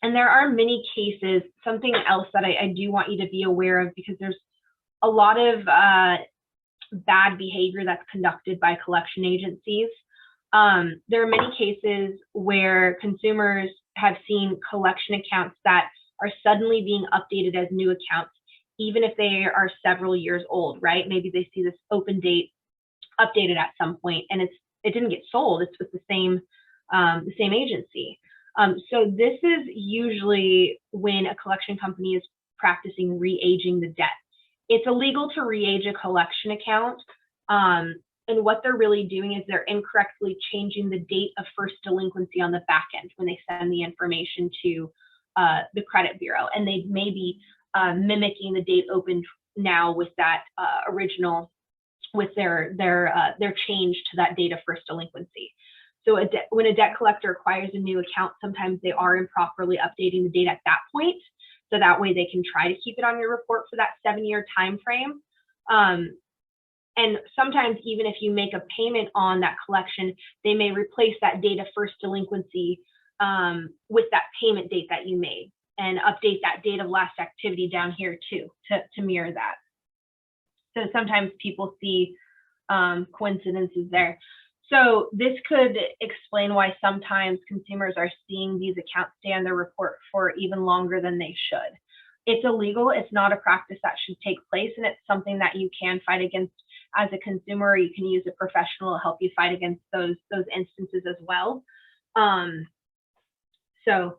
there are many cases. Something else that I do want you to be aware of, because there's a lot of bad behavior that's conducted by collection agencies. There are many cases where consumers have seen collection accounts that are suddenly being updated as new accounts, even if they are several years old, right? Maybe they see this open date updated at some point, and it didn't get sold. It's with the same agency. So this is usually when a collection company is practicing re-aging the debt. It's illegal to re-age a collection account. And what they're really doing is they're incorrectly changing the date of first delinquency on the back end when they send the information to the credit bureau. And they may be mimicking the date opened now with that original, with their change to that date of first delinquency. So when a debt collector acquires a new account, sometimes they are improperly updating the date at that point. So that way they can try to keep it on your report for that 7-year time frame. And sometimes even if you make a payment on that collection, they may replace that date of first delinquency with that payment date that you made and update that date of last activity down here too to mirror that. So sometimes people see coincidences there. So this could explain why sometimes consumers are seeing these accounts stay on their report for even longer than they should. It's illegal. It's not a practice that should take place, and it's something that you can fight against as a consumer, or you can use a professional to help you fight against those instances as well. So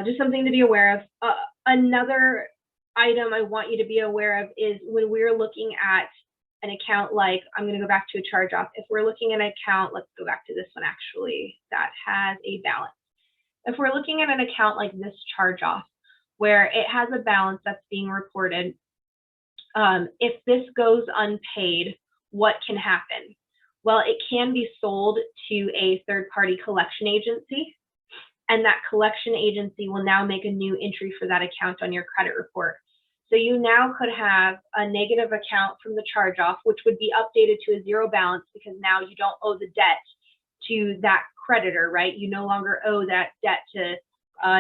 just something to be aware of. Another item I want you to be aware of is when we're looking at an account, like I'm going to go back to a charge-off. If we're looking at an account, let's go back to this one actually, that has a balance. If we're looking at an account like this charge-off, where it has a balance that's being reported, if this goes unpaid, what can happen? Well, it can be sold to a third-party collection agency, and that collection agency will now make a new entry for that account on your credit report. So you now could have a negative account from the charge-off, which would be updated to a 0 balance because now you don't owe the debt to that creditor, right? You no longer owe that debt to,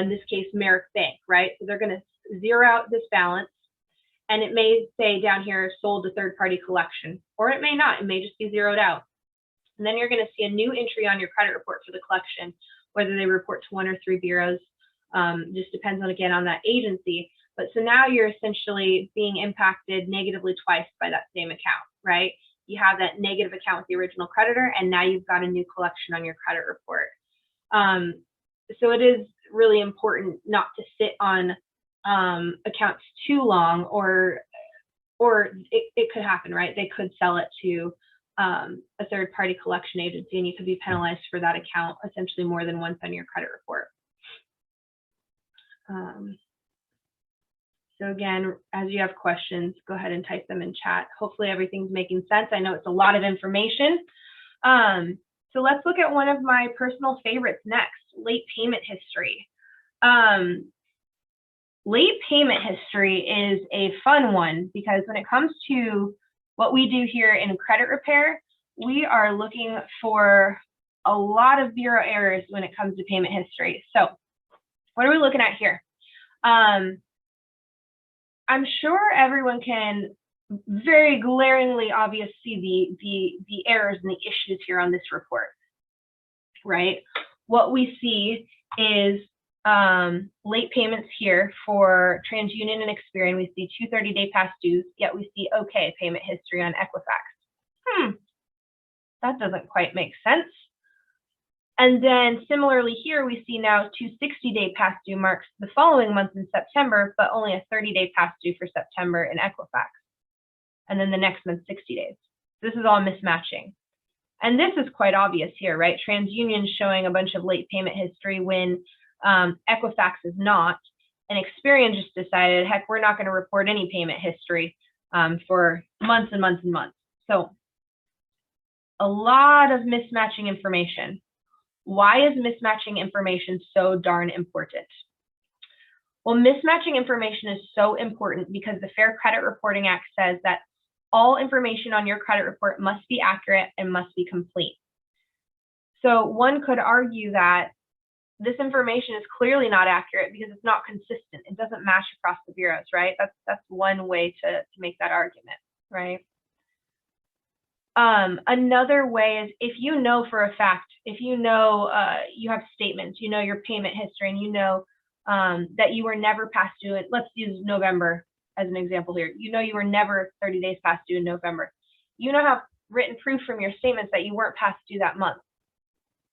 in this case, Merrick Bank, right? So they're going to 0 out this balance, and it may say down here sold to third-party collection, or it may not. It may just be 0'd out. And then you're going to see a new entry on your credit report for the collection, whether they report to 1 or 3 bureaus. Just depends on, again, on that agency. But so now you're essentially being impacted negatively twice by that same account, right? You have that negative account with the original creditor, and now you've got a new collection on your credit report. So it is really important not to sit on accounts too long, or it could happen, right? They could sell it to a third-party collection agency, and you could be penalized for that account essentially more than once on your credit report. So again, as you have questions, go ahead and type them in chat. Hopefully everything's making sense. I know it's a lot of information. So let's look at one of my personal favorites next, late payment history. Late payment history is a fun one because when it comes to what we do here in credit repair, we are looking for a lot of bureau errors when it comes to payment history. So what are we looking at here? I'm sure everyone can very glaringly obvious see the errors and the issues here on this report, right? What we see is late payments here for TransUnion and Experian. We see 2 30-day past dues, yet we see okay payment history on Equifax. That doesn't quite make sense. And then similarly here, we see now 2 60-day past due marks the following month in September, but only a 30-day past due for September in Equifax. And then the next month, 60 days. This is all mismatching. And this is quite obvious here, right? TransUnion showing a bunch of late payment history when Equifax is not. And Experian just decided, heck, we're not going to report any payment history for months and months and months. So a lot of mismatching information. Why is mismatching information so darn important? Well, mismatching information is so important because the Fair Credit Reporting Act says that all information on your credit report must be accurate and must be complete. So one could argue that this information is clearly not accurate because it's not consistent. It doesn't match across the bureaus, right? That's one way to make that argument, right? Another way is if you know for a fact, if you know you have statements, you know your payment history, and you know that you were never past due. Let's use November as an example here. You know you were never 30 days past due in November. You now have written proof from your statements that you weren't past due that month.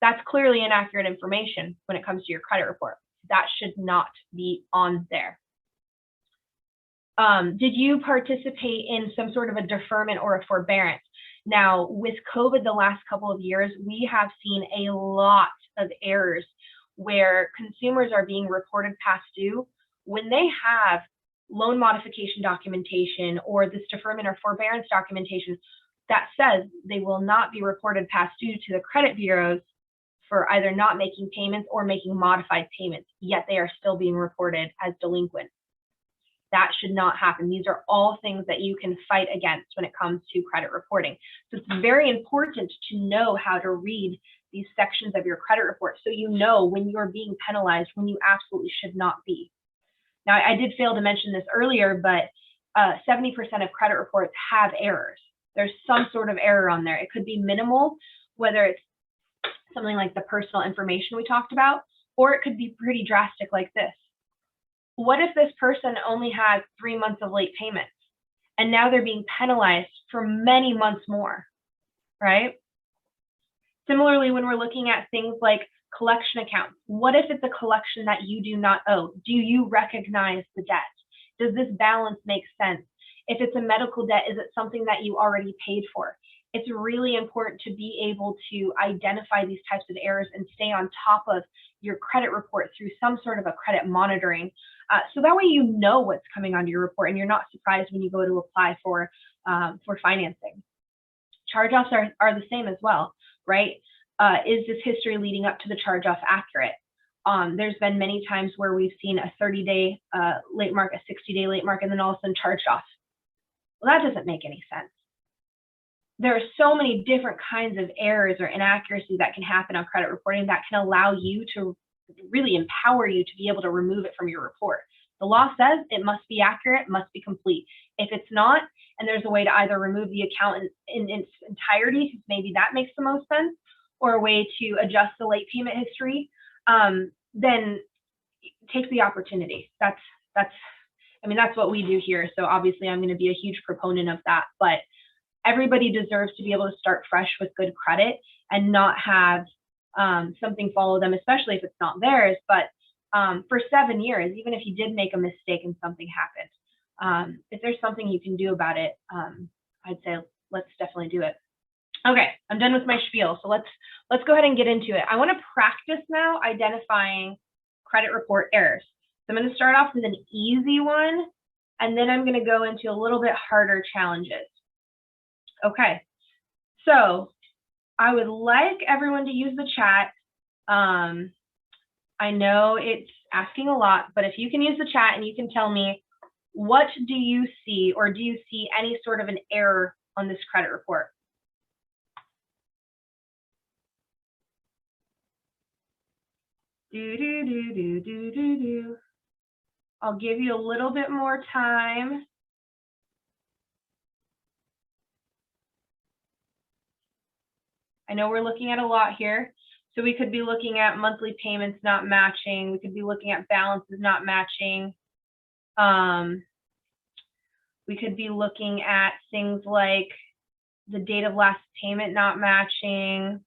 That's clearly inaccurate information when it comes to your credit report. That should not be on there. Did you participate in some sort of a deferment or a forbearance? Now, with COVID the last couple of years, we have seen a lot of errors where consumers are being reported past due when they have loan modification documentation or this deferment or forbearance documentation that says they will not be reported past due to the credit bureaus for either not making payments or making modified payments, yet they are still being reported as delinquent. That should not happen. These are all things that you can fight against when it comes to credit reporting. So it's very important to know how to read these sections of your credit report so you know when you're being penalized, when you absolutely should not be. Now, I did fail to mention this earlier, but 70% of credit reports have errors. There's some sort of error on there. It could be minimal, whether it's something like the personal information we talked about, or it could be pretty drastic like this. What if this person only has 3 months of late payments and now they're being penalized for many months more, right? Similarly, when we're looking at things like collection accounts, what if it's a collection that you do not owe? Do you recognize the debt? Does this balance make sense? If it's a medical debt, is it something that you already paid for? It's really important to be able to identify these types of errors and stay on top of your credit report through some sort of a credit monitoring. So that way you know what's coming onto your report and you're not surprised when you go to apply for financing. Charge-offs are the same as well, right? Is this history leading up to the charge-off accurate? There's been many times where we've seen a 30-day late mark, a 60-day late mark, and then all of a sudden charged off. Well, that doesn't make any sense. There are so many different kinds of errors or inaccuracies that can happen on credit reporting that can allow you to really empower you to be able to remove it from your report. The law says it must be accurate, must be complete. If it's not, and there's a way to either remove the account in its entirety, because maybe that makes the most sense, or a way to adjust the late payment history, then take the opportunity. That's what we do here. So obviously I'm going to be a huge proponent of that, but everybody deserves to be able to start fresh with good credit and not have something follow them, especially if it's not theirs. But for 7 years, even if you did make a mistake and something happened, if there's something you can do about it, I'd say let's definitely do it. Okay, I'm done with my spiel. So let's go ahead and get into it. I want to practice now identifying credit report errors. So I'm going to start off with an easy one, and then I'm going to go into a little bit harder challenges. Okay, so I would like everyone to use the chat. I know it's asking a lot, but if you can use the chat and you can tell me, what do you see, or do you see any sort of an error on this credit report? I'll give you a little bit more time. I know we're looking at a lot here. So we could be looking at monthly payments not matching. We could be looking at balances not matching. We could be looking at things like the date of last payment not matching.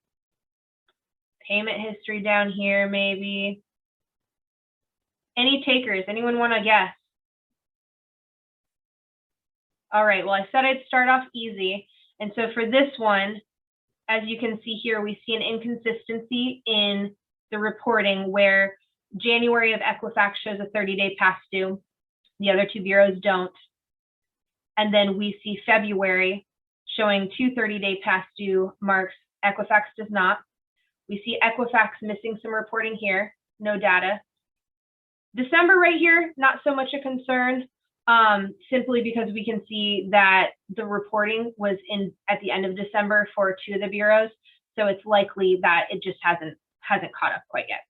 Payment history down here, maybe. Any takers? Anyone want to guess? All right, well, I said I'd start off easy. And so for this one, as you can see here, we see an inconsistency in the reporting where January of Equifax shows a 30-day past due. The other two bureaus don't. And then we see February showing 2 30-day past due marks. Equifax does not. We see Equifax missing some reporting here, no data. December right here, not so much a concern, simply because we can see that the reporting was in at the end of December for 2 of the bureaus. So it's likely that it just hasn't caught up quite yet.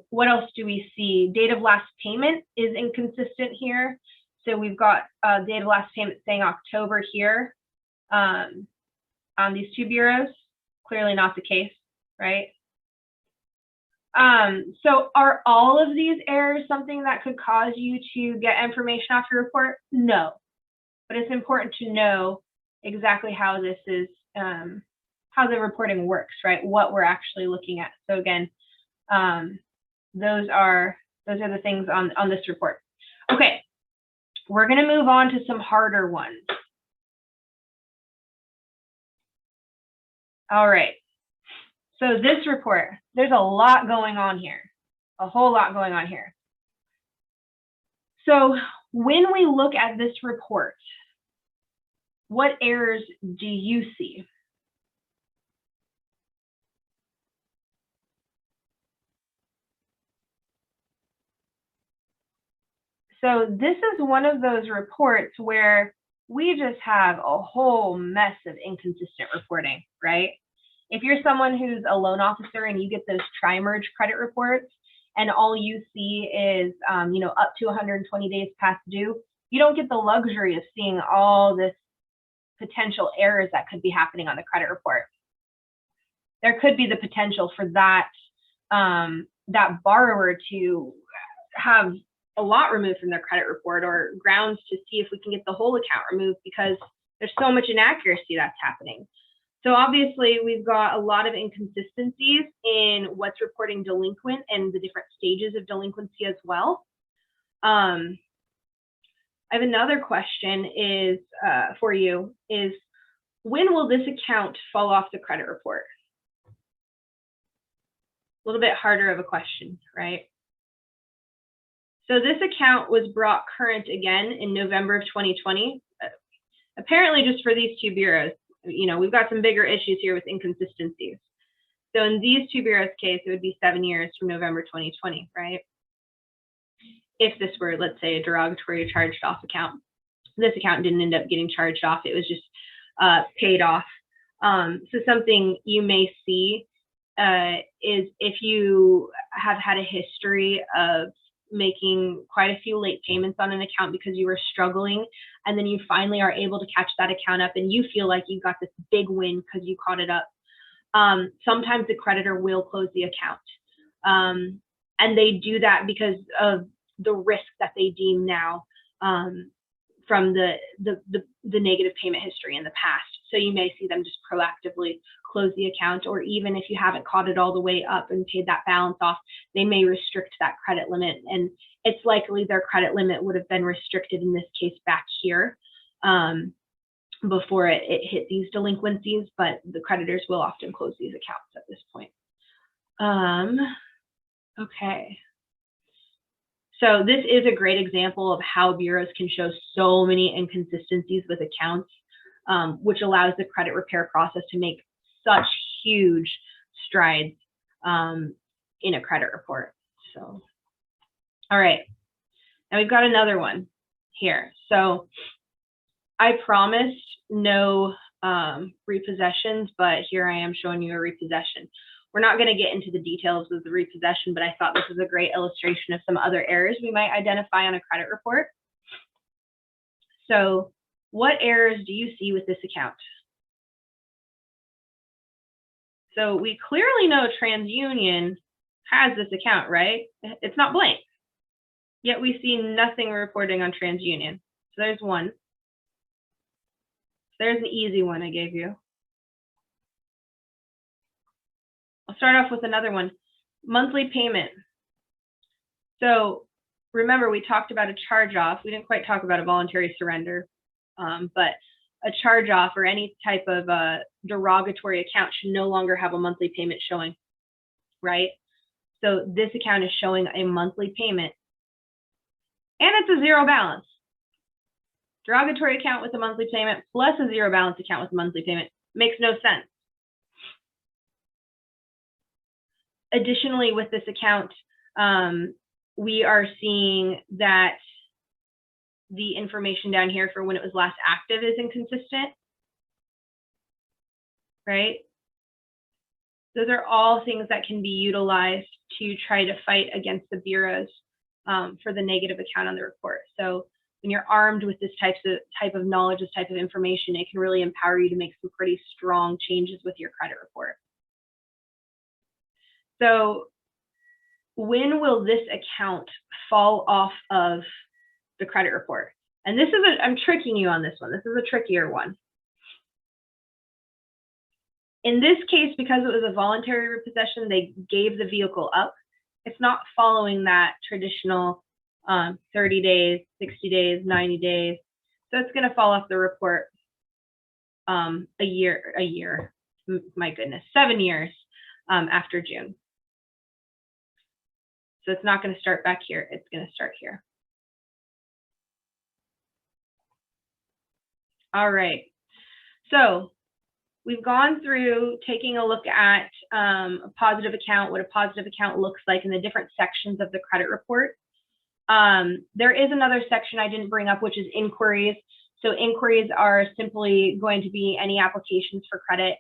What else do we see? Date of last payment is inconsistent here. So we've got date of last payment saying October here on these 2 bureaus. Clearly not the case, right? So are all of these errors something that could cause you to get information off your report? No, but it's important to know exactly how this is, how the reporting works, right? What we're actually looking at. So again, those are the things on this report. Okay, we're gonna move on to some harder ones. All right. So this report, there's a lot going on here, a whole lot going on here. So when we look at this report, what errors do you see? So this is one of those reports where we just have a whole mess of inconsistent reporting, right? If you're someone who's a loan officer and you get those tri-merge credit reports and all you see is, up to 120 days past due, you don't get the luxury of seeing all this potential errors that could be happening on the credit report. There could be the potential for that, that borrower to have a lot removed from their credit report, or grounds to see if we can get the whole account removed because there's so much inaccuracy that's happening. So obviously we've got a lot of inconsistencies in what's reporting delinquent and the different stages of delinquency as well. I have another question is for you is, when will this account fall off the credit report? A little bit harder of a question, right? So this account was brought current again in November of 2020, apparently just for these 2 bureaus. We've got some bigger issues here with inconsistencies. So in these 2 bureaus case, it would be 7 years from November 2020, right? If this were, let's say, a derogatory charged off account. This account didn't end up getting charged off. It was just paid off. So something you may see is if you have had a history of making quite a few late payments on an account because you were struggling, and then you finally are able to catch that account up and you feel like you got this big win because you caught it up. Sometimes the creditor will close the account. And they do that because of the risk that they deem now from the negative payment history in the past. So you may see them just proactively close the account, or even if you haven't caught it all the way up and paid that balance off, they may restrict that credit limit. And it's likely their credit limit would have been restricted in this case back here before it hit these delinquencies, but the creditors will often close these accounts at this point. Okay. So this is a great example of how bureaus can show so many inconsistencies with accounts, which allows the credit repair process to make such huge strides in a credit report. So, all right, now we've got another one here. So I promised no repossessions, but here I am showing you a repossession. We're not going to get into the details of the repossession, but I thought this was a great illustration of some other errors we might identify on a credit report. So what errors do you see with this account? So we clearly know TransUnion has this account, right? It's not blank. Yet we see nothing reporting on TransUnion. So there's one. There's an easy one I gave you. start off with another one, monthly payment. So remember, we talked about a charge-off. We didn't quite talk about a voluntary surrender, but a charge-off or any type of derogatory account should no longer have a monthly payment showing, right? So this account is showing a monthly payment, and it's a zero balance. Derogatory account with a monthly payment plus a zero balance account with a monthly payment makes no sense. Additionally, with this account, we are seeing that the information down here for when it was last active is inconsistent, right? Those are all things that can be utilized to try to fight against the bureaus for the negative account on the report. So when you're armed with this type of knowledge, this type of information, it can really empower you to make some pretty strong changes with your credit report. So when will this account fall off of the credit report? And this is I'm tricking you on this one. This is a trickier one. In this case, because it was a voluntary repossession, they gave the vehicle up. It's not following that traditional 30 days, 60 days, 90 days. So it's going to fall off the report a year, my goodness, 7 years after June. So it's not going to start back here. It's going to start here. All right. So we've gone through taking a look at a positive account, what a positive account looks like in the different sections of the credit report. There is another section I didn't bring up, which is inquiries. So inquiries are simply going to be any applications for credit.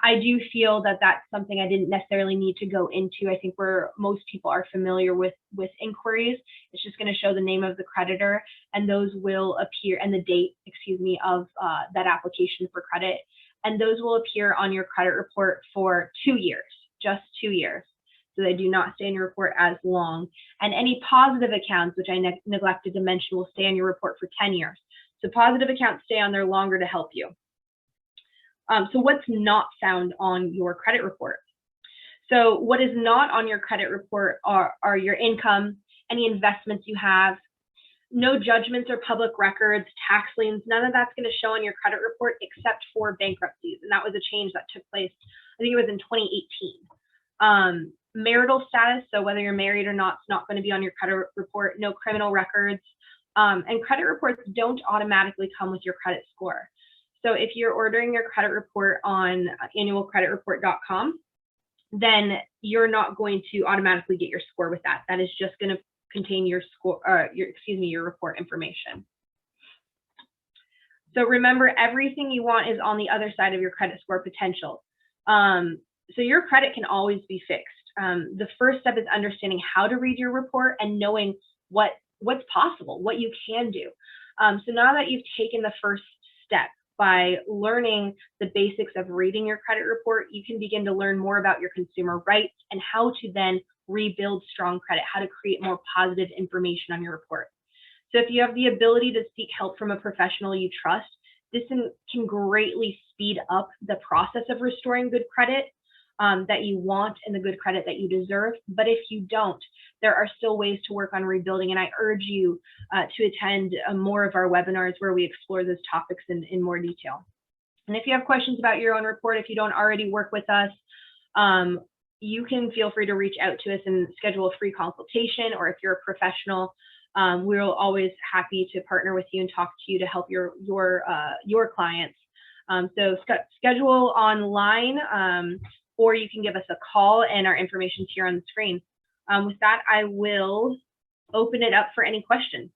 I do feel that that's something I didn't necessarily need to go into. I think where most people are familiar with inquiries, it's just going to show the name of the creditor, and those will appear, and the date, excuse me, of that application for credit. And those will appear on your credit report for 2 years, just 2 years. So they do not stay in your report as long. And any positive accounts, which I neglected to mention, will stay on your report for 10 years. So positive accounts stay on there longer to help you. So what's not found on your credit report? So what is not on your credit report are your income, any investments you have, no judgments or public records, tax liens, none of that's going to show on your credit report except for bankruptcies. And that was a change that took place, I think it was in 2018. Marital status, so whether you're married or not, it's not going to be on your credit report, no criminal records. And credit reports don't automatically come with your credit score. So if you're ordering your credit report on annualcreditreport.com, then you're not going to automatically get your score with that. That is just going to contain your score, your report information. So remember, everything you want is on the other side of your credit score potential. So your credit can always be fixed. The first step is understanding how to read your report and knowing what's possible, what you can do. So now that you've taken the first step by learning the basics of reading your credit report, you can begin to learn more about your consumer rights and how to then rebuild strong credit, how to create more positive information on your report. So if you have the ability to seek help from a professional you trust, this can greatly speed up the process of restoring good credit that you want and the good credit that you deserve. But if you don't, there are still ways to work on rebuilding. And I urge you to attend more of our webinars where we explore those topics in more detail. And if you have questions about your own report, if you don't already work with us, you can feel free to reach out to us and schedule a free consultation, or if you're a professional, we're always happy to partner with you and talk to you to help your clients. So schedule online, or you can give us a call, and our information's here on the screen. With that, I will open it up for any questions.